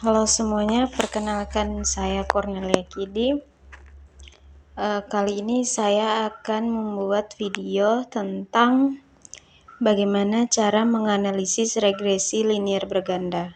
Halo semuanya, perkenalkan saya Cornelia Kidi. Kali ini saya akan membuat video tentang bagaimana cara menganalisis regresi linear berganda.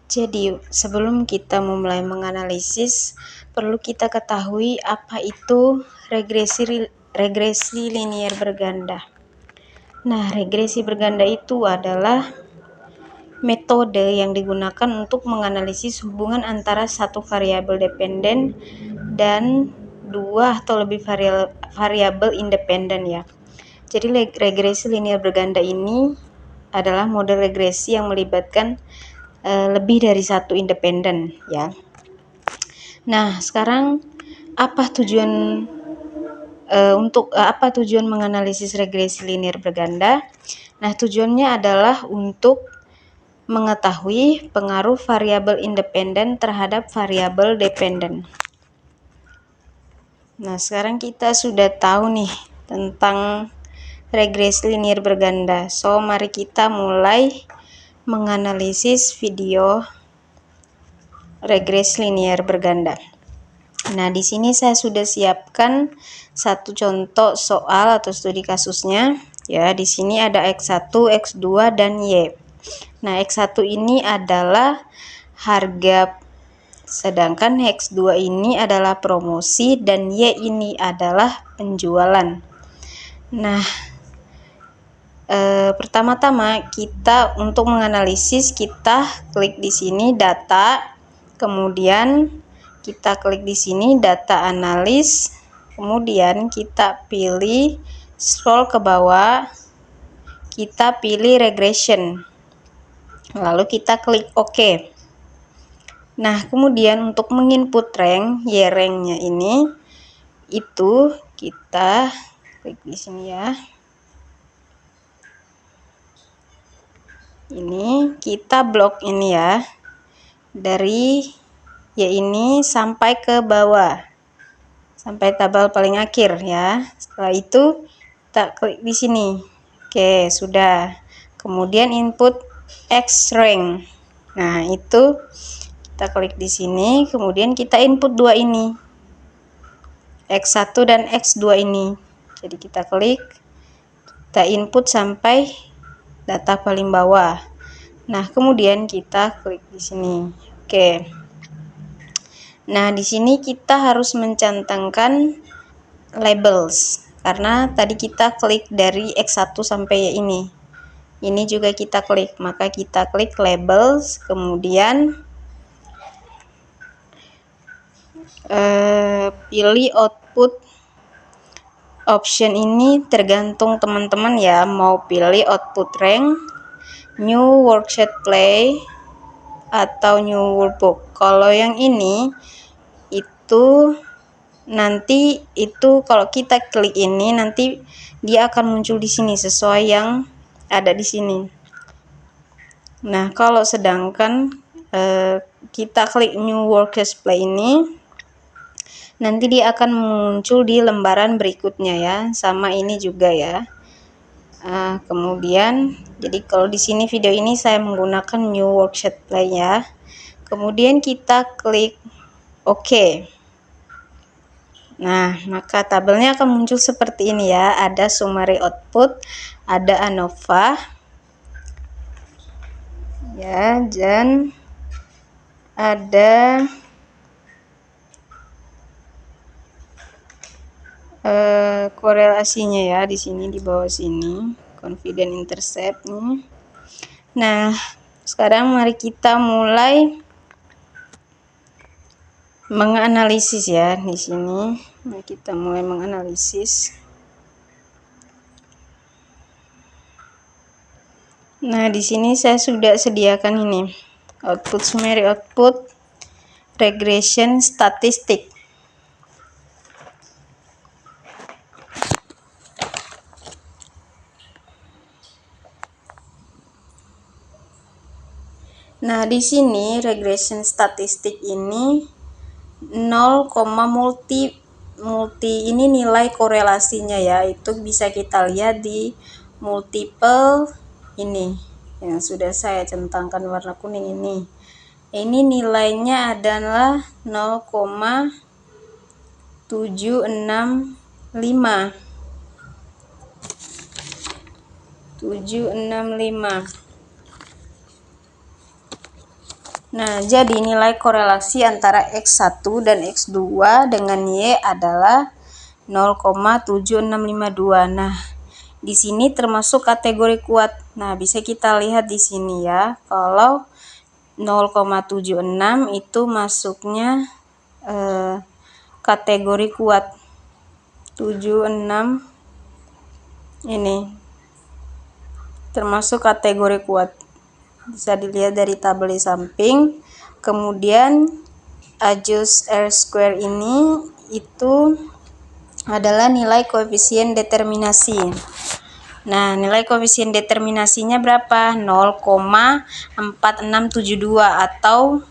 Jadi, sebelum kita memulai menganalisis, perlu kita ketahui apa itu regresi linear berganda. Nah, regresi berganda itu adalah metode yang digunakan untuk menganalisis hubungan antara satu variabel dependen dan dua atau lebih variabel independen ya. Jadi regresi linear berganda ini adalah model regresi yang melibatkan lebih dari satu independen ya. Nah, sekarang apa tujuan apa tujuan menganalisis regresi linear berganda? Nah, tujuannya adalah untuk mengetahui pengaruh variabel independen terhadap variabel dependen. Nah, sekarang kita sudah tahu nih tentang regresi linear berganda. So, mari kita mulai menganalisis video regresi linear berganda. Nah, di sini saya sudah siapkan satu contoh soal atau studi kasusnya. Ya, di sini ada X1, X2, dan Y. Nah, X1 ini adalah harga, sedangkan X2 ini adalah promosi, dan Y ini adalah penjualan. Nah, pertama-tama kita untuk menganalisis, kita klik di sini data, kemudian kita klik di sini data analis, kemudian kita pilih scroll ke bawah, kita pilih regression, lalu kita klik OK. Nah, kemudian untuk menginput rank, Y-rank-nya ini, itu kita klik di sini ya. Ini kita blok ini ya, dari Y ini sampai ke bawah, sampai tabel paling akhir ya. Setelah itu kita klik di sini. Oke, sudah. Kemudian input X rank. Nah, itu kita klik di sini, kemudian kita input dua ini, X1 dan X2 ini. Jadi kita klik, kita input sampai data paling bawah. Nah, kemudian kita klik di sini. Oke. Nah, di sini kita harus mencantangkan labels karena tadi kita klik dari X1 sampai Y ini. Ini juga kita klik, maka kita klik labels, kemudian pilih output option. Ini tergantung teman-teman ya, mau pilih output rank, new worksheet play, atau new workbook. Kalau yang ini itu nanti kalau kita klik ini nanti dia akan muncul di sini sesuai yang ada di sini. Nah, kalau sedangkan kita klik new worksheet play ini, nanti dia akan muncul di lembaran berikutnya ya, sama ini juga ya. Kemudian jadi kalau di sini video ini saya menggunakan new worksheet play ya. Kemudian kita klik OK. Nah, maka tabelnya akan muncul seperti ini ya. Ada summary output, ada ANOVA ya, dan ada korelasinya ya di sini, di bawah sini confidence intercept nih. Nah, sekarang mari kita mulai menganalisis ya di sini. Mari kita mulai menganalisis. Nah, di sini saya sudah sediakan ini output summary output regression statistik. Nah, di sini regression statistik ini 0, multi ini nilai korelasinya ya, itu bisa kita lihat di multiple ini yang sudah saya centangkan warna kuning ini. Ini nilainya adalah 0,765. Nah, jadi nilai korelasi antara X1 dan X2 dengan Y adalah 0,7652. Nah, di sini termasuk kategori kuat. Nah, bisa kita lihat di sini ya, kalau 0,76 itu masuknya kategori kuat. 76 ini termasuk kategori kuat. Bisa dilihat dari tabel di samping. Kemudian adjust R-square ini itu adalah nilai koefisien determinasi. Nah, nilai koefisien determinasinya berapa? 0,4672 atau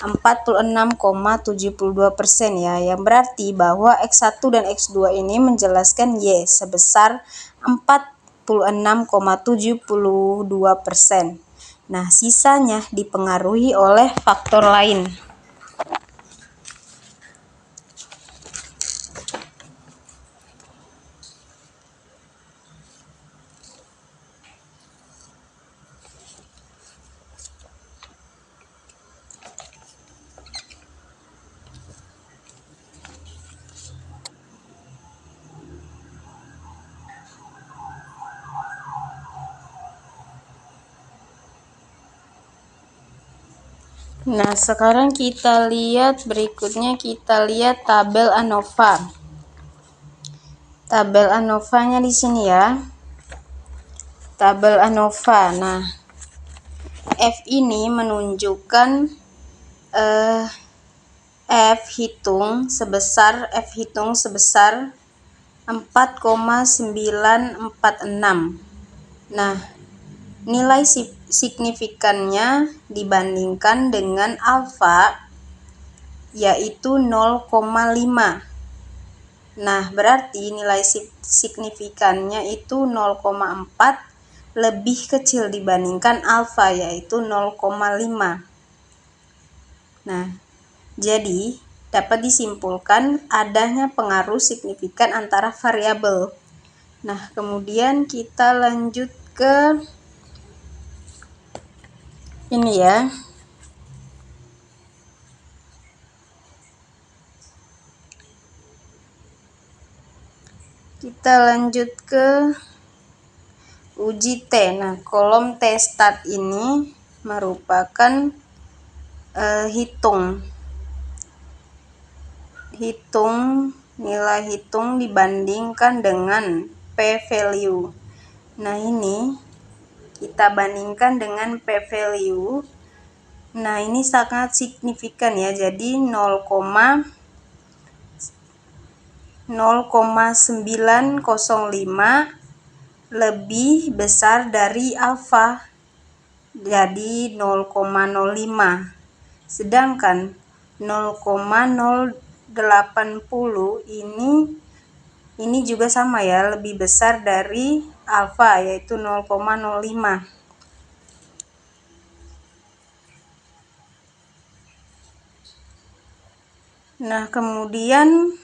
46,72% ya, yang berarti bahwa X1 dan X2 ini menjelaskan Y sebesar 46,72%. Nah, sisanya dipengaruhi oleh faktor lain. Nah, sekarang kita lihat berikutnya, kita lihat tabel ANOVA. Tabel ANOVA-nya di sini ya. Tabel ANOVA. Nah, F ini menunjukkan F hitung sebesar 4,946. Nah, nilai signifikannya dibandingkan dengan alfa yaitu 0,5. Nah, berarti nilai signifikannya itu 0,4 lebih kecil dibandingkan alfa yaitu 0,5. Nah, jadi dapat disimpulkan adanya pengaruh signifikan antara variabel. Nah, kemudian kita lanjut ke ini ya. Kita lanjut ke uji T. Nah, kolom T start ini merupakan nilai hitung dibandingkan dengan p-value. Nah, ini kita bandingkan dengan p-value. Nah, ini sangat signifikan ya. Jadi 0,905 lebih besar dari alfa, jadi 0,05. Sedangkan 0,080 ini juga sama ya, lebih besar dari alfa yaitu 0,05. Nah, kemudian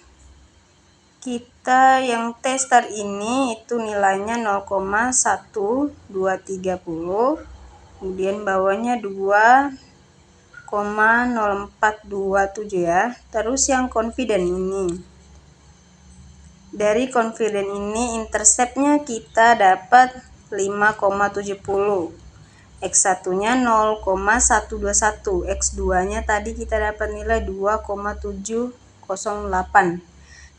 kita yang T star ini itu nilainya 0,1230, kemudian bawahnya 2,0427 ya. Terus yang confident ini, dari confident ini interceptnya kita dapat 5,70, X1 nya 0,121, X2 nya tadi kita dapat nilai 2,708.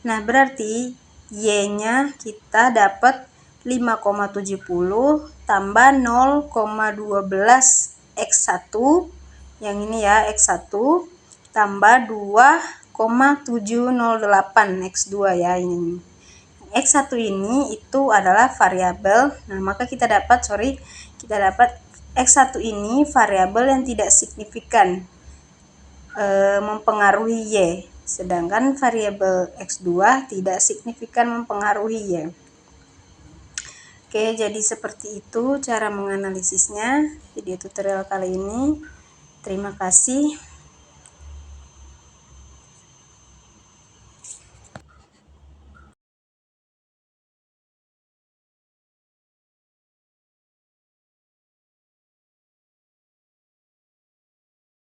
Nah, berarti Y-nya kita dapat 5,70 tambah 0,12 X1, yang ini ya X1, tambah 2,708 X2 ya ini. X1 ini itu adalah variabel. Nah, maka kita dapat X1 ini variabel yang tidak signifikan mempengaruhi Y. Sedangkan variabel X2 tidak signifikan mempengaruhi Y. Oke, jadi seperti itu cara menganalisisnya video tutorial kali ini. Terima kasih.